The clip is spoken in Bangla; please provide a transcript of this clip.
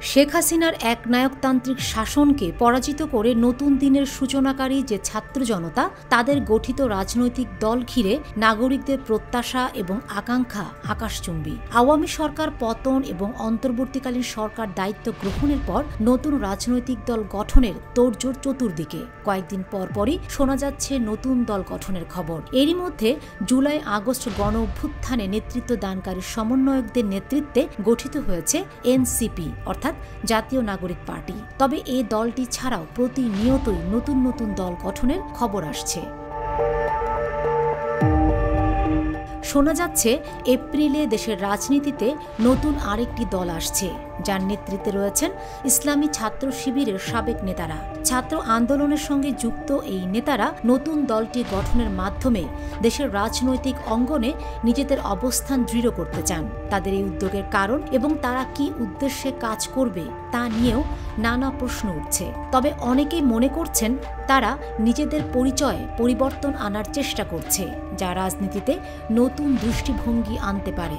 শেখ হাসিনার একনায়কতান্ত্রিক শাসনকে পরাজিত করে নতুন দিনের সূচনাকারী যে ছাত্র জনতা, তাদের গঠিত রাজনৈতিক দল ঘিরে নাগরিকদের প্রত্যাশা এবং আকাঙ্ক্ষা আকাশচুম্বী। আওয়ামী সরকার পতন এবং অন্তর্বর্তীকালীন সরকার দায়িত্ব গ্রহণের পর নতুন রাজনৈতিক দল গঠনের তোড়জোড় চতুর্দিকে। কয়েকদিন পরপরই শোনা যাচ্ছে নতুন দল গঠনের খবর। এরই মধ্যে জুলাই আগস্ট গণ অভ্যুত্থানে নেতৃত্ব দানকারী সমন্বয়কদের নেতৃত্বে গঠিত হয়েছে এনসিপি অর্থাৎ জাতীয় নাগরিক পার্টি। তবে এই দলটি ছাড়াও প্রতিনিয়তই নতুন নতুন দল গঠনের খবর আসছে। শোনা যাচ্ছে এপ্রিলে দেশের রাজনীতিতে নতুন আরেকটি দল আসছে, যার নেতৃত্বে রয়েছেন ইসলামী ছাত্র শিবিরের সাবেক নেতারা। ছাত্র আন্দোলনের সঙ্গে যুক্ত এই নেতারা নতুন দলটি গঠনের মাধ্যমে দেশের রাজনৈতিক অঙ্গনে নিজেদের অবস্থান দৃঢ় করতে চান। তাদের এই উদ্যোগের কারণ এবং তারা কি উদ্দেশ্যে কাজ করবে তা নিয়েও নানা প্রশ্ন উঠছে। তবে অনেকেই মনে করছেন তারা নিজেদের পরিচয়ে পরিবর্তন আনার চেষ্টা করছে, যা রাজনীতিতে নতুন দৃষ্টিভঙ্গি আনতে পারে।